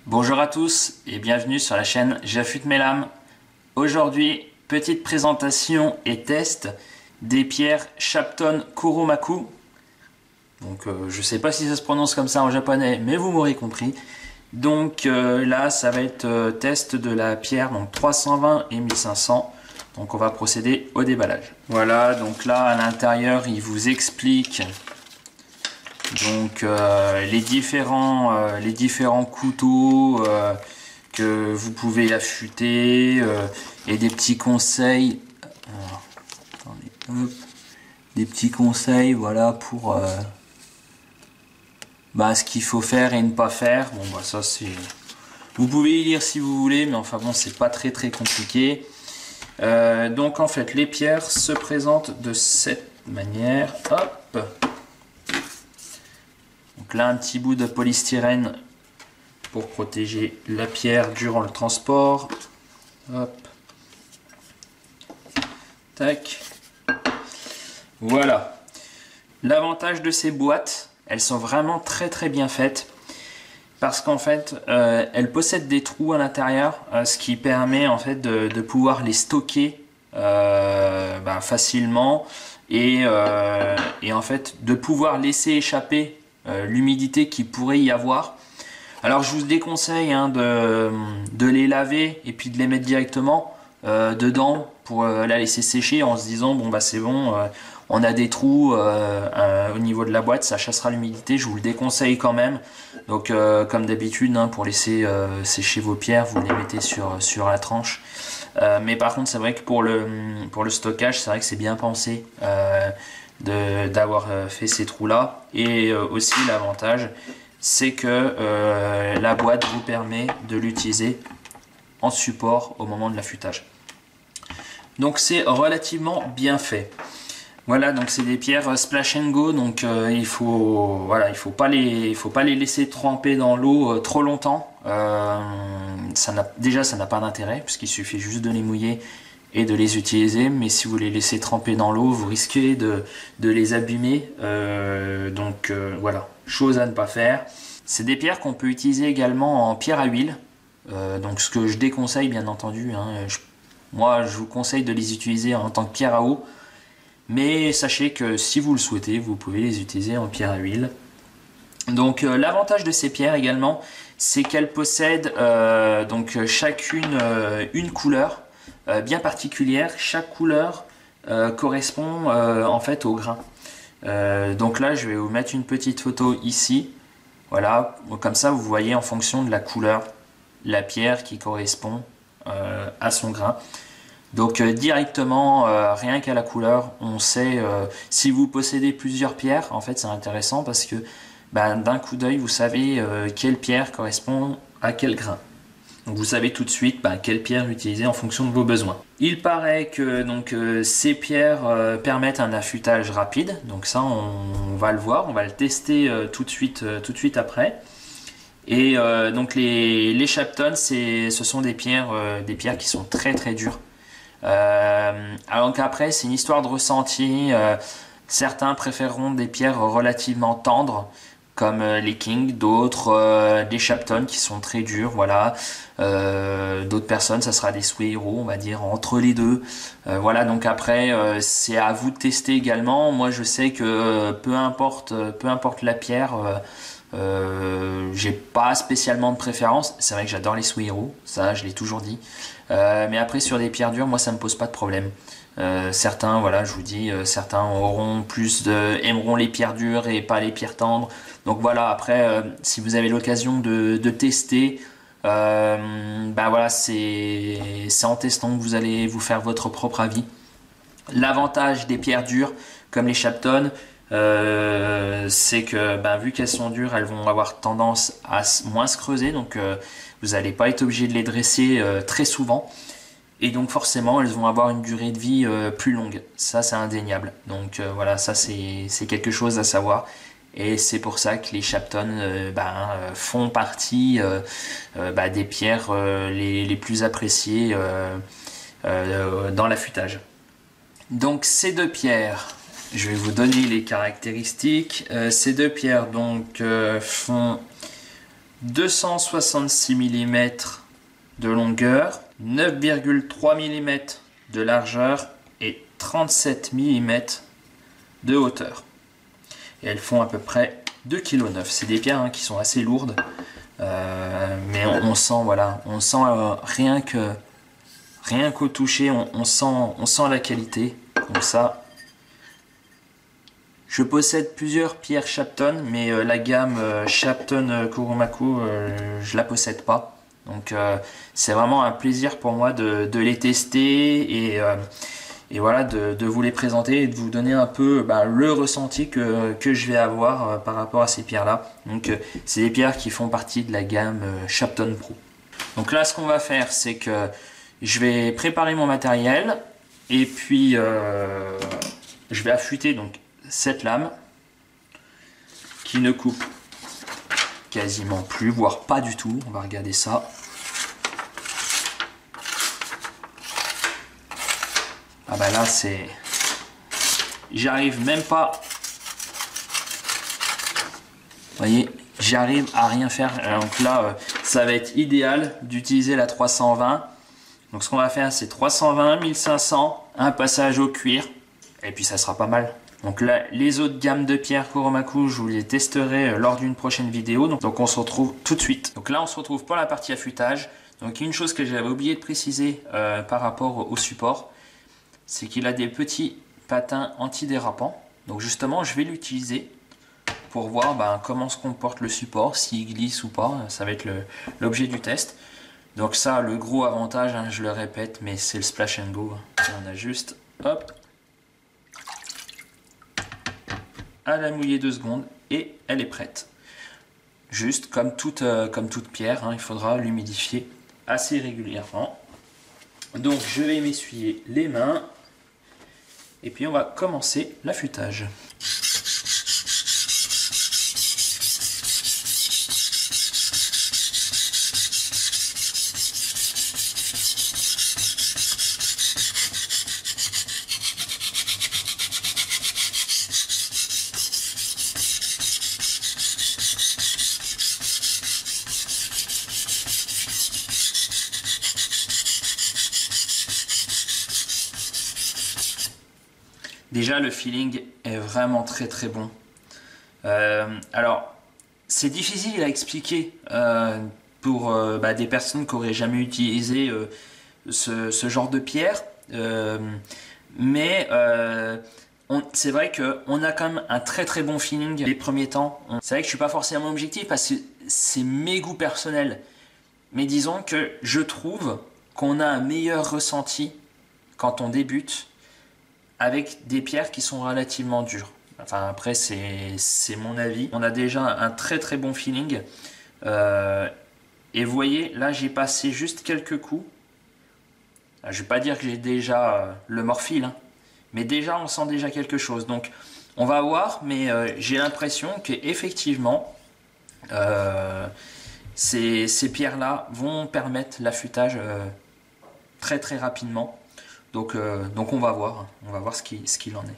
Bonjour à tous et bienvenue sur la chaîne J'affûte mes lames. Aujourd'hui, petite présentation et test des pierres Shapton Kuromaku. Donc je sais pas si ça se prononce comme ça en japonais, mais vous m'aurez compris. Donc là, ça va être test de la pierre donc 320 et 1500. Donc on va procéder au déballage. Voilà, donc là à l'intérieur, il vous explique donc les différents couteaux que vous pouvez affûter et des petits conseils. Attendez, hop, des petits conseils, voilà pour ce qu'il faut faire et ne pas faire. Bon bah ça c'est, vous pouvez y lire si vous voulez, mais enfin bon c'est pas très compliqué. Donc en fait les pierres se présentent de cette manière. Hop. Donc là un petit bout de polystyrène pour protéger la pierre durant le transport. Hop. Tac. Voilà. L'avantage de ces boîtes, elles sont vraiment très bien faites parce qu'en fait elles possèdent des trous à l'intérieur, ce qui permet en fait de pouvoir les stocker facilement et en fait de pouvoir laisser échapper l'humidité qui pourrait y avoir. Alors je vous déconseille de les laver et puis de les mettre directement dedans pour la laisser sécher en se disant bon bah c'est bon, on a des trous au niveau de la boîte, ça chassera l'humidité. Je vous le déconseille quand même. Donc comme d'habitude pour laisser sécher vos pierres, vous les mettez sur la tranche. Mais par contre c'est vrai que pour le stockage, c'est vrai que c'est bien pensé d'avoir fait ces trous là. Et aussi l'avantage c'est que la boîte vous permet de l'utiliser en support au moment de l'affûtage. Donc c'est relativement bien fait. Voilà, donc c'est des pierres splash and go, donc il faut pas les laisser tremper dans l'eau trop longtemps. Ça n'a pas d'intérêt puisqu'il suffit juste de les mouiller et de les utiliser, mais si vous les laissez tremper dans l'eau, vous risquez de les abîmer. Voilà, chose à ne pas faire. C'est des pierres qu'on peut utiliser également en pierre à huile. Donc ce que je déconseille bien entendu, moi je vous conseille de les utiliser en tant que pierre à eau. Mais sachez que si vous le souhaitez, vous pouvez les utiliser en pierre à huile. Donc l'avantage de ces pierres également, c'est qu'elles possèdent chacune une couleur bien particulière. Chaque couleur correspond en fait au grain. Donc là, je vais vous mettre une petite photo ici. Voilà, comme ça vous voyez en fonction de la couleur, la pierre qui correspond à son grain. Donc directement, rien qu'à la couleur, on sait si vous possédez plusieurs pierres. En fait c'est intéressant parce que d'un coup d'œil vous savez quelle pierre correspond à quel grain. Donc vous savez tout de suite quelle pierre utiliser en fonction de vos besoins. Il paraît que ces pierres permettent un affûtage rapide. Donc ça on va le voir, on va le tester tout de suite après. Et donc les Shapton, ce sont des pierres qui sont très dures. Alors qu'après c'est une histoire de ressenti. Certains préféreront des pierres relativement tendres comme les King, d'autres des Shapton qui sont très durs, voilà. D'autres personnes ça sera des Suehiro, on va dire entre les deux. Voilà, donc après c'est à vous de tester également. Moi je sais que peu importe la pierre, j'ai pas spécialement de préférence. C'est vrai que j'adore les Suehiro, ça je l'ai toujours dit. Mais après sur des pierres dures, moi ça me pose pas de problème. Certains, voilà, je vous dis, certains aimeront les pierres dures et pas les pierres tendres. Donc voilà, après, si vous avez l'occasion de tester, voilà, c'est en testant que vous allez vous faire votre propre avis. L'avantage des pierres dures, comme les Shapton, c'est que vu qu'elles sont dures, elles vont avoir tendance à moins se creuser, donc vous n'allez pas être obligé de les dresser très souvent. Et donc forcément elles vont avoir une durée de vie plus longue, ça c'est indéniable. Donc voilà, ça c'est quelque chose à savoir. Et c'est pour ça que les Shapton font partie des pierres les plus appréciées dans l'affûtage. Donc ces deux pierres, je vais vous donner les caractéristiques. Ces deux pierres donc font 266 mm de longueur, 9,3 mm de largeur et 37 mm de hauteur. Et elles font à peu près 2,9 kg. C'est des pierres qui sont assez lourdes, mais on sent, voilà, on sent rien qu'au toucher, on sent la qualité. Comme ça, je possède plusieurs pierres Shapton, mais la gamme Shapton Kuromaku, je la possède pas. Donc c'est vraiment un plaisir pour moi de les tester et voilà, de vous les présenter et de vous donner un peu le ressenti que je vais avoir par rapport à ces pierres là. Donc c'est des pierres qui font partie de la gamme Shapton Pro. Donc là, ce qu'on va faire, c'est que je vais préparer mon matériel et puis je vais affûter donc cette lame qui ne coupe quasiment plus, voire pas du tout. On va regarder ça. Ah bah là c'est... J'arrive même pas... Vous voyez, j'arrive à rien faire. Donc là, ça va être idéal d'utiliser la 320. Donc ce qu'on va faire, c'est 320, 1500, un passage au cuir. Et puis ça sera pas mal. Donc là, les autres gammes de pierres Kuromaku, je vous les testerai lors d'une prochaine vidéo. Donc on se retrouve tout de suite. Donc là, on se retrouve pour la partie affûtage. Donc une chose que j'avais oublié de préciser par rapport au support, c'est qu'il a des petits patins antidérapants. Donc justement, je vais l'utiliser pour voir comment se comporte le support, s'il glisse ou pas. Ça va être l'objet du test. Donc ça, le gros avantage, je le répète, mais c'est le splash and go. On a juste, hop, à la mouiller 2 secondes et elle est prête. Juste comme toute pierre, il faudra l'humidifier assez régulièrement. Donc je vais m'essuyer les mains et puis on va commencer l'affûtage. Déjà, le feeling est vraiment très très bon. Alors, c'est difficile à expliquer pour des personnes qui n'auraient jamais utilisé ce genre de pierre. Mais c'est vrai qu'on a quand même un très très bon feeling les premiers temps. C'est vrai que je ne suis pas forcément objectif parce que c'est mes goûts personnels. Mais disons que je trouve qu'on a un meilleur ressenti quand on débute avec des pierres qui sont relativement dures. Enfin après c'est mon avis. On a déjà un très très bon feeling. Et vous voyez, là j'ai passé juste quelques coups. Je ne vais pas dire que j'ai déjà le morphile, mais déjà on sent déjà quelque chose. Donc on va voir, mais j'ai l'impression qu'effectivement ces pierres-là vont permettre l'affûtage très très rapidement. Donc on va voir ce qu'il en est.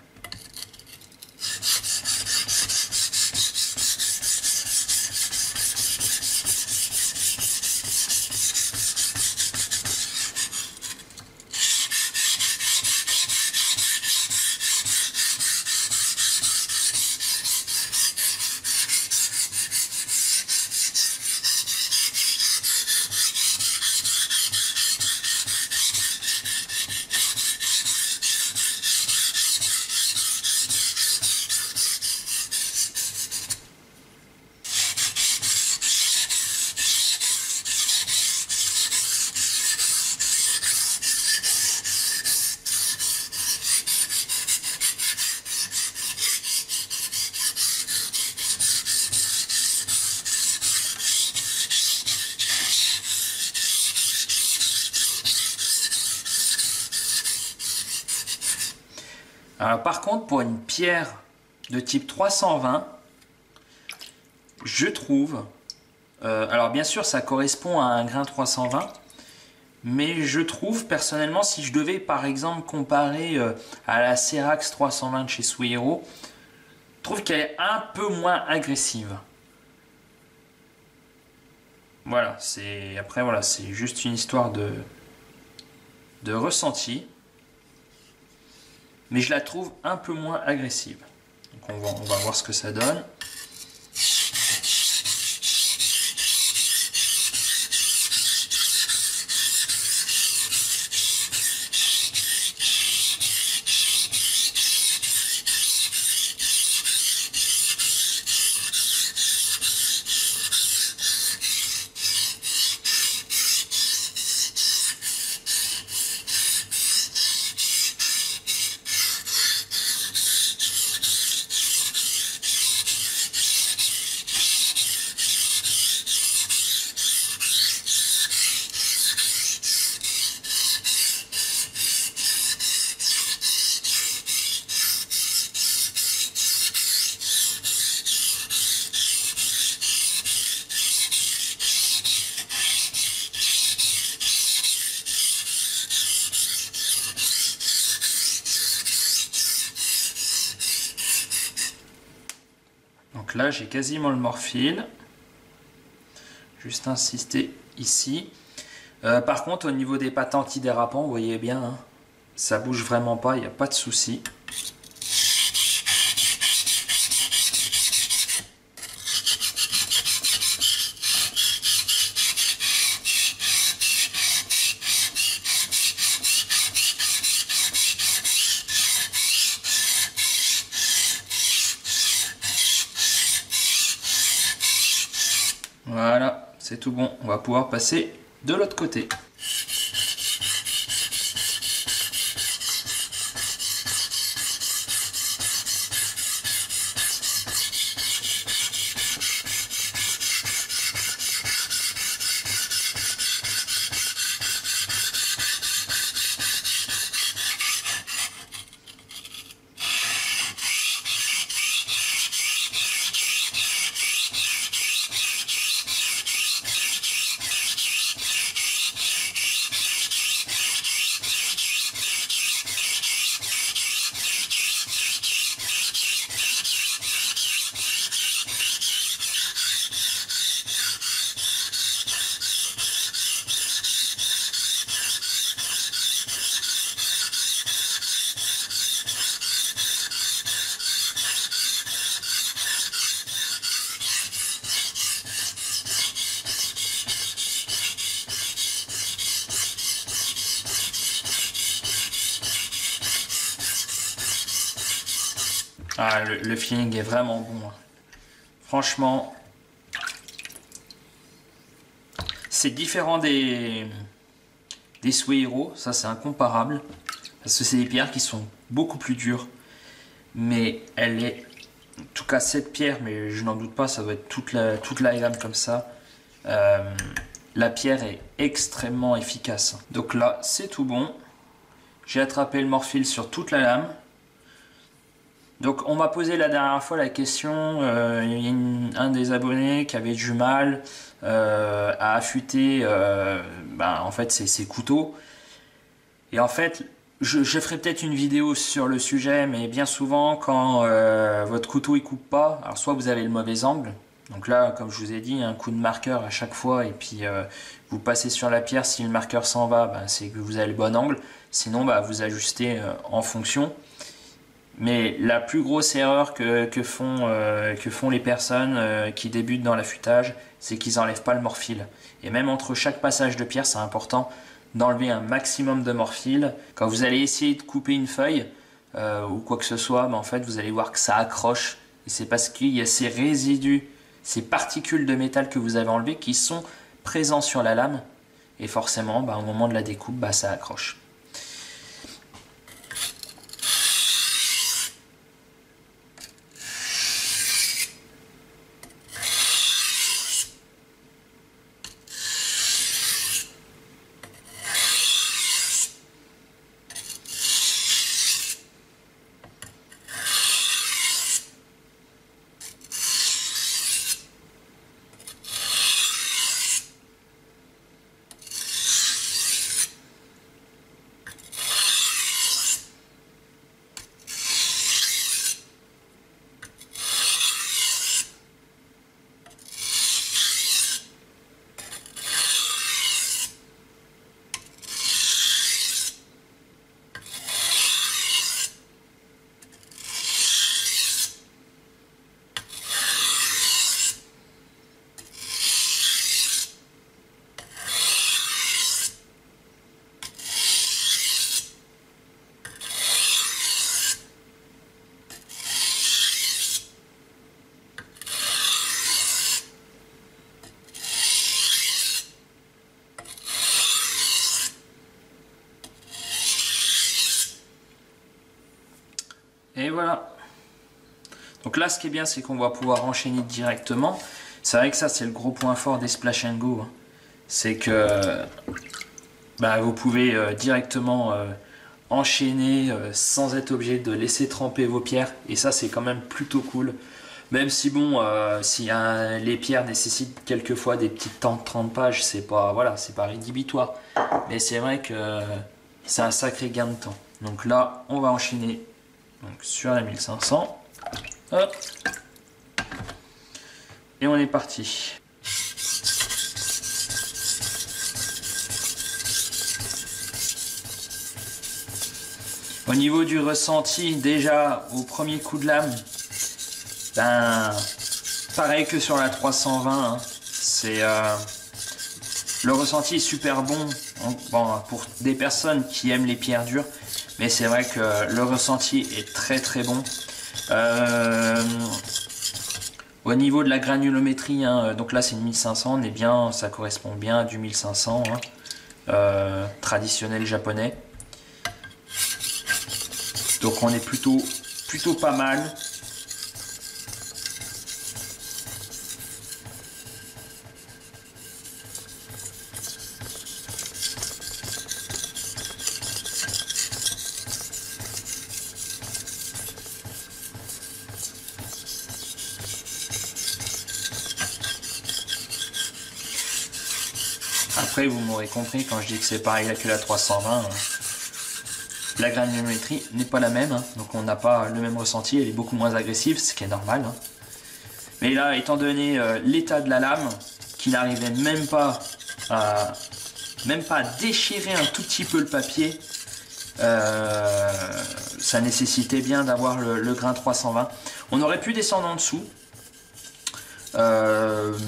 Alors, par contre, pour une pierre de type 320, je trouve, alors bien sûr ça correspond à un grain 320, mais je trouve personnellement, si je devais par exemple comparer à la Serax 320 de chez Suihiro, je trouve qu'elle est un peu moins agressive. Voilà, après voilà, c'est juste une histoire de ressenti, mais je la trouve un peu moins agressive. Donc on va voir ce que ça donne. Donc là, j'ai quasiment le morphile. Juste insister ici. Par contre, au niveau des pattes antidérapants, vous voyez bien, hein, ça bouge vraiment pas, il n'y a pas de souci. Voilà, c'est tout bon. On va pouvoir passer de l'autre côté. Ah, le feeling est vraiment bon. Franchement, c'est différent des Suehiro, ça c'est incomparable. Parce que c'est des pierres qui sont beaucoup plus dures. Mais elle est, en tout cas cette pierre, mais je n'en doute pas, ça doit être toute la gamme comme ça. La pierre est extrêmement efficace. Donc là, c'est tout bon. J'ai attrapé le morphile sur toute la lame. Donc on m'a posé la dernière fois la question, il y a un des abonnés qui avait du mal à affûter en fait ses couteaux. Et en fait, je ferai peut-être une vidéo sur le sujet, mais bien souvent quand votre couteau il coupe pas, alors soit vous avez le mauvais angle, donc là comme je vous ai dit, un coup de marqueur à chaque fois et puis vous passez sur la pierre, si le marqueur s'en va, c'est que vous avez le bon angle, sinon vous ajustez en fonction. Mais la plus grosse erreur que font les personnes qui débutent dans l'affûtage, c'est qu'ils n'enlèvent pas le morphile. Et même entre chaque passage de pierre, c'est important d'enlever un maximum de morphile. Quand vous allez essayer de couper une feuille ou quoi que ce soit, en fait, vous allez voir que ça accroche. Et c'est parce qu'il y a ces résidus, ces particules de métal que vous avez enlevées qui sont présents sur la lame. Et forcément, au moment de la découpe, ça accroche. Et voilà. Donc là, ce qui est bien, c'est qu'on va pouvoir enchaîner directement. C'est vrai que ça, c'est le gros point fort des Splash and Go, hein. C'est que bah, vous pouvez directement enchaîner sans être obligé de laisser tremper vos pierres. Et ça, c'est quand même plutôt cool. Même si bon, si les pierres nécessitent quelquefois des petits temps de trempage, c'est pas, voilà, c'est pas rédhibitoire. Mais c'est vrai que c'est un sacré gain de temps. Donc là, on va enchaîner donc, sur la 1500. Hop. Et on est parti. Au niveau du ressenti, déjà au premier coup de lame, ben, pareil que sur la 320, hein, c'est le ressenti est super bon, bon pour des personnes qui aiment les pierres dures, mais c'est vrai que le ressenti est très très bon. Au niveau de la granulométrie, hein, donc là c'est une 1500, on est bien, ça correspond bien à du 1500, hein, traditionnel japonais. Donc on est plutôt pas mal. Après, vous m'aurez compris quand je dis que c'est pareil que la 320. La granulométrie n'est pas la même, hein, donc on n'a pas le même ressenti, elle est beaucoup moins agressive, ce qui est normal. Hein. Mais là, étant donné l'état de la lame, qui n'arrivait même pas à déchirer un tout petit peu le papier, ça nécessitait bien d'avoir le grain 320. On aurait pu descendre en dessous.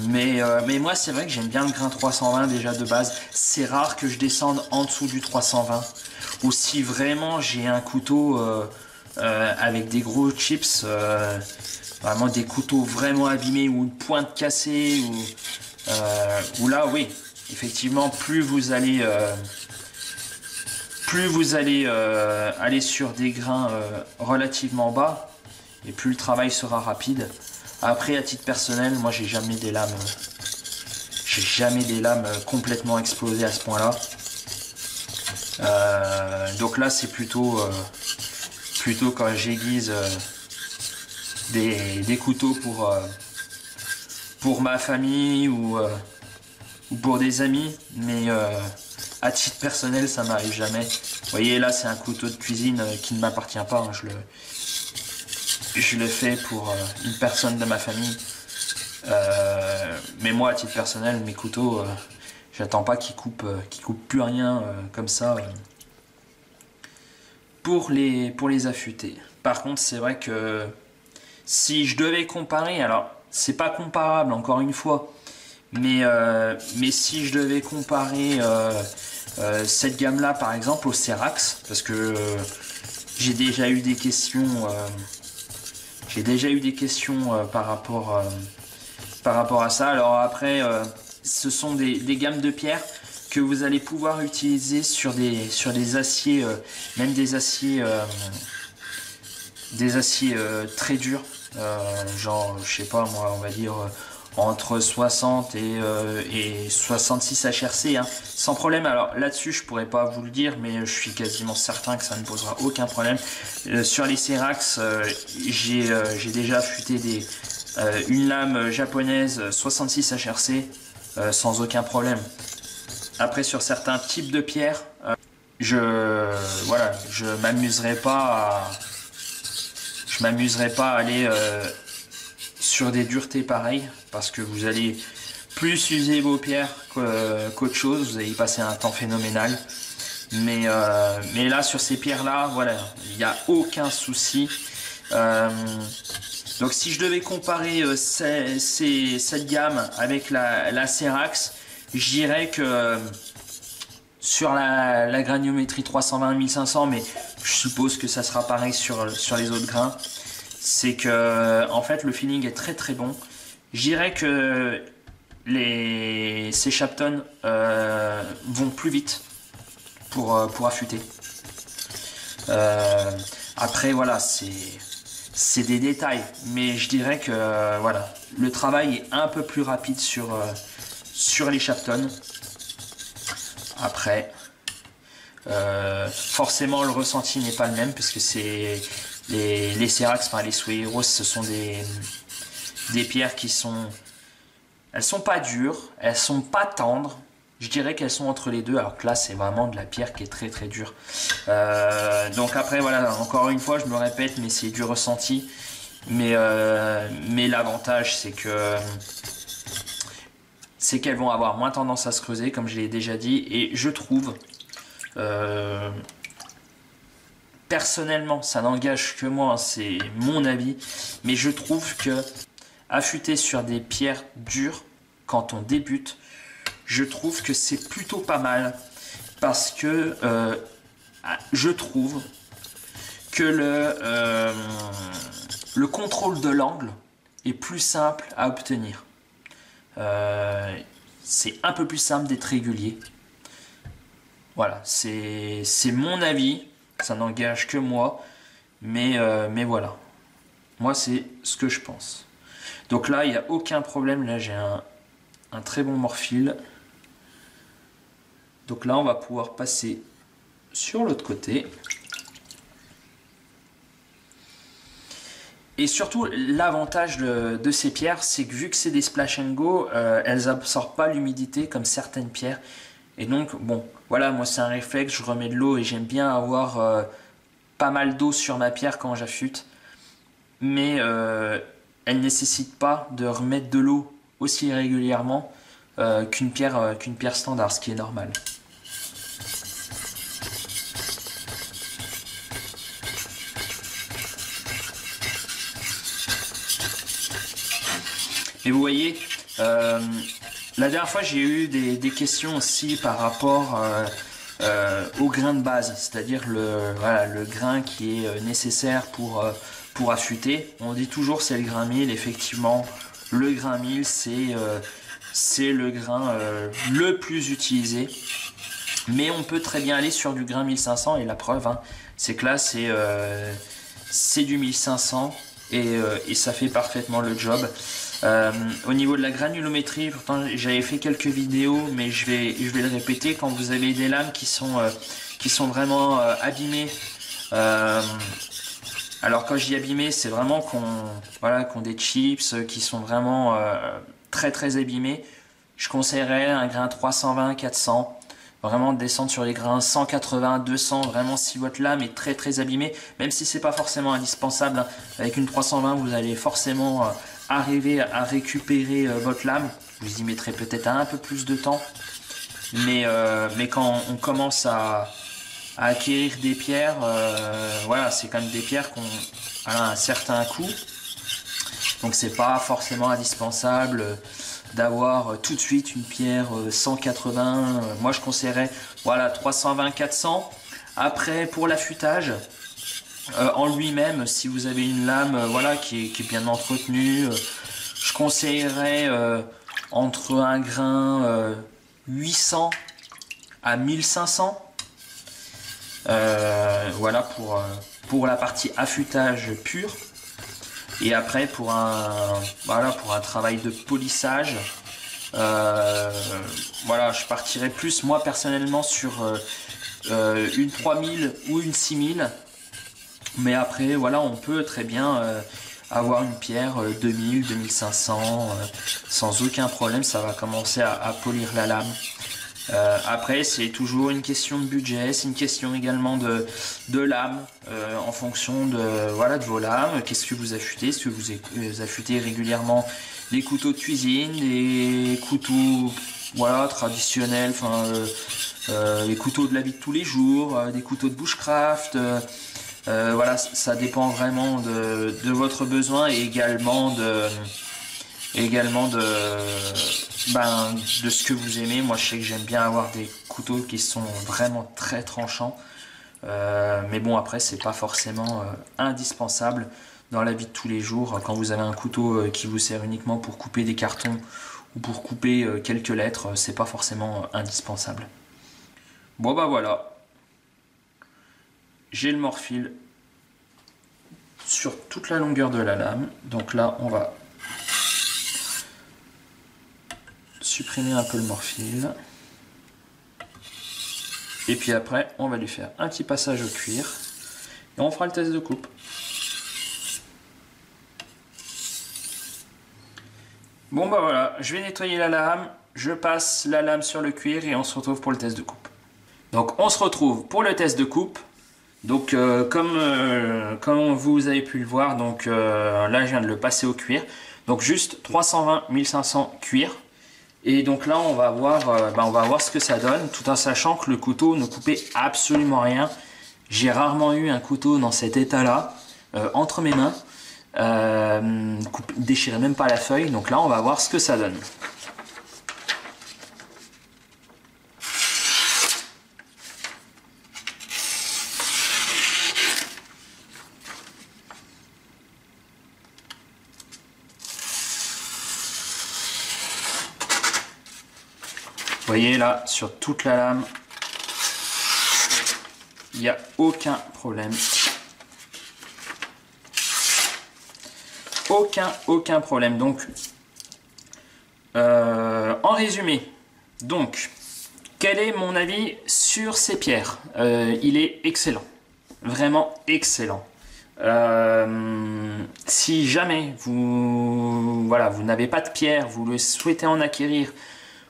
Mais moi c'est vrai que j'aime bien le grain 320 déjà de base. C'est rare que je descende en dessous du 320. Ou si vraiment j'ai un couteau avec des gros chips, vraiment des couteaux vraiment abîmés ou une pointe cassée, ou là oui, effectivement plus vous allez aller sur des grains relativement bas et plus le travail sera rapide. Après, à titre personnel, moi j'ai jamais des lames complètement explosées à ce point-là. Donc là, c'est plutôt quand j'aiguise des couteaux pour ma famille ou pour des amis, mais à titre personnel, ça m'arrive jamais. Vous voyez, là, c'est un couteau de cuisine qui ne m'appartient pas. Hein, je le fais pour une personne de ma famille. Mais moi, à titre personnel, mes couteaux, j'attends pas qu'ils coupent plus rien comme ça pour les affûter. Par contre, c'est vrai que si je devais comparer, alors c'est pas comparable encore une fois, mais si je devais comparer cette gamme-là, par exemple, au Serax, parce que j'ai déjà eu des questions. Par rapport à ça. Alors après, ce sont des gammes de pierres que vous allez pouvoir utiliser sur des aciers, même des aciers très durs, genre je sais pas moi, on va dire entre 60 et 66 HRC, hein, sans problème. Alors là-dessus, je pourrais pas vous le dire, mais je suis quasiment certain que ça ne posera aucun problème. Sur les Serax, j'ai déjà affûté une lame japonaise 66 HRC sans aucun problème. Après, sur certains types de pierres, je m'amuserai pas à aller sur des duretés pareilles, parce que vous allez plus user vos pierres qu'autre chose, vous allez y passer un temps phénoménal. Mais là, sur ces pierres-là, voilà, il n'y a aucun souci. Donc si je devais comparer cette gamme avec la Serax, je dirais que sur la granulométrie 320-1500, mais je suppose que ça sera pareil sur les autres grains, c'est que en fait le feeling est très très bon. Je dirais que ces Shapton vont plus vite pour affûter. Après, voilà, c'est des détails, mais je dirais que voilà, le travail est un peu plus rapide sur les Shapton. Après, forcément, le ressenti n'est pas le même, parce que c'est les Serax, enfin les Sway Heroes, ce sont des pierres qui sont... Elles sont pas dures, elles sont pas tendres. Je dirais qu'elles sont entre les deux, alors que là c'est vraiment de la pierre qui est très très dure. Donc après voilà, encore une fois je me répète, mais c'est du ressenti. Mais l'avantage c'est qu'elles vont avoir moins tendance à se creuser, comme je l'ai déjà dit. Et je trouve, personnellement, ça n'engage que moi, c'est mon avis, mais je trouve que affûter sur des pierres dures quand on débute, je trouve que c'est plutôt pas mal, parce que je trouve que le contrôle de l'angle est plus simple à obtenir. C'est un peu plus simple d'être régulier. Voilà, c'est mon avis, ça n'engage que moi, mais voilà. Moi, c'est ce que je pense. Donc là, il n'y a aucun problème. Là, j'ai un très bon morphile. Donc là, on va pouvoir passer sur l'autre côté. Et surtout, l'avantage de ces pierres, c'est que vu que c'est des splash and go, elles n'absorbent pas l'humidité comme certaines pierres. Et donc, bon, voilà, moi c'est un réflexe, je remets de l'eau et j'aime bien avoir pas mal d'eau sur ma pierre quand j'affûte. Mais elle ne nécessite pas de remettre de l'eau aussi régulièrement qu'une pierre standard, ce qui est normal. Et vous voyez, la dernière fois j'ai eu des questions aussi par rapport au grain de base, c'est-à-dire le grain qui est nécessaire pour affûter. On dit toujours c'est le grain 1000, effectivement le grain 1000 c'est le grain le plus utilisé, mais on peut très bien aller sur du grain 1500 et la preuve hein, c'est que là c'est du 1500 et ça fait parfaitement le job. Au niveau de la granulométrie, pourtant j'avais fait quelques vidéos, mais je vais le répéter. Quand vous avez des lames qui sont vraiment abîmées, alors quand je dis abîmées, c'est vraiment qu'on des chips qui sont vraiment très très abîmés. Je conseillerais un grain 320, 400. Vraiment descendre sur les grains 180, 200, vraiment si votre lame est très très abîmée, même si c'est pas forcément indispensable, hein, avec une 320 vous allez forcément arriver à récupérer votre lame. Vous y mettrez peut-être un peu plus de temps, mais quand on commence à acquérir des pierres, voilà, c'est quand même des pierres qui ont un certain coût, donc c'est pas forcément indispensable d'avoir tout de suite une pierre 180. Moi je conseillerais voilà 320, 400. Après pour l'affûtage en lui-même, si vous avez une lame voilà qui est bien entretenue, je conseillerais entre un grain 800 à 1500. Voilà pour la partie affûtage pur. Et après pour un travail de polissage, voilà, je partirais plus moi personnellement sur une 3000 ou une 6000. Mais après voilà, on peut très bien avoir une pierre 2000, 2500 sans aucun problème, ça va commencer à polir la lame. Après c'est toujours une question de budget, c'est une question également de lame, en fonction de vos lames. Qu'est-ce que vous affûtez? Est-ce que vous affûtez régulièrement des couteaux de cuisine, des couteaux traditionnels, les couteaux de la vie de tous les jours, des couteaux de bushcraft, voilà, ça dépend vraiment de votre besoin et également de ce que vous aimez. Moi je sais que j'aime bien avoir des couteaux qui sont vraiment très tranchants, mais bon après c'est pas forcément indispensable dans la vie de tous les jours. Quand vous avez un couteau qui vous sert uniquement pour couper des cartons ou pour couper quelques lettres, c'est pas forcément indispensable. Bon bah voilà, j'ai le morphile sur toute la longueur de la lame. Donc là, on va supprimer un peu le morphile. Et puis après, on va lui faire un petit passage au cuir. Et on fera le test de coupe. Bon bah voilà, je vais nettoyer la lame. Je passe la lame sur le cuir et on se retrouve pour le test de coupe. Donc on se retrouve pour le test de coupe. Donc comme vous avez pu le voir, donc là je viens de le passer au cuir. Donc juste 320-1500 cuir. Et donc là on va voir ce que ça donne, tout en sachant que le couteau ne coupait absolument rien. J'ai rarement eu un couteau dans cet état là entre mes mains. Déchirait même pas la feuille. Donc là on va voir ce que ça donne. Vous voyez là, sur toute la lame, il n'y a aucun problème. Aucun problème. Donc, en résumé, donc, quel est mon avis sur ces pierres? Il est excellent. Vraiment excellent. Si jamais vous n'avez pas de pierre, vous le souhaitez en acquérir,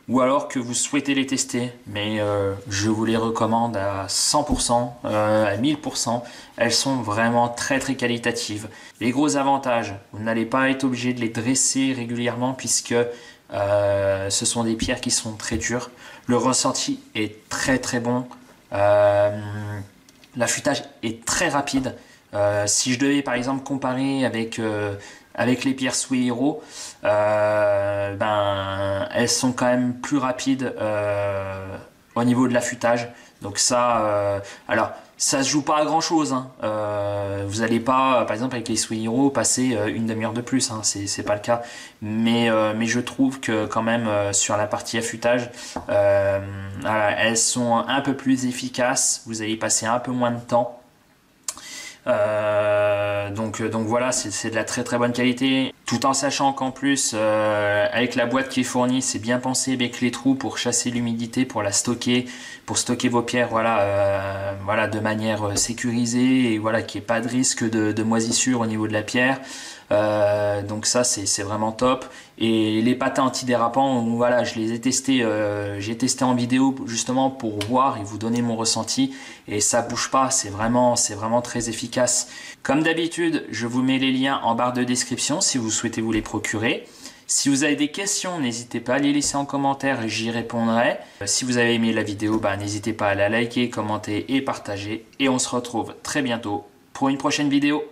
ou alors que vous souhaitez les tester, mais je vous les recommande à 100%, à 1000%. Elles sont vraiment très qualitatives. Les gros avantages, vous n'allez pas être obligé de les dresser régulièrement puisque ce sont des pierres qui sont très dures. Le ressenti est très bon. L'affûtage est très rapide. Si je devais par exemple comparer avec les pierres Suihiro, elles sont quand même plus rapides au niveau de l'affûtage. Donc ça, alors ça se joue pas à grand chose. Hein. Vous n'allez pas, par exemple avec les Suihiro, passer une demi-heure de plus. Hein. C'est pas le cas. Mais je trouve que quand même sur la partie affûtage, elles sont un peu plus efficaces. Vous allez y passer un peu moins de temps. Donc voilà, c'est de la très bonne qualité, tout en sachant qu'en plus avec la boîte qui est fournie, c'est bien pensé avec les trous pour chasser l'humidité, pour stocker vos pierres, voilà, de manière sécurisée et voilà, qu'il n'y ait pas de risque de moisissure au niveau de la pierre. Donc ça c'est vraiment top. Et les patins antidérapants, voilà, je les ai testés, j'ai testé en vidéo justement pour voir et vous donner mon ressenti, et ça bouge pas, c'est vraiment très efficace. Comme d'habitude, je vous mets les liens en barre de description si vous souhaitez vous les procurer. Si vous avez des questions, n'hésitez pas à les laisser en commentaire et j'y répondrai. Si vous avez aimé la vidéo, n'hésitez pas à la liker, commenter et partager. Et on se retrouve très bientôt pour une prochaine vidéo.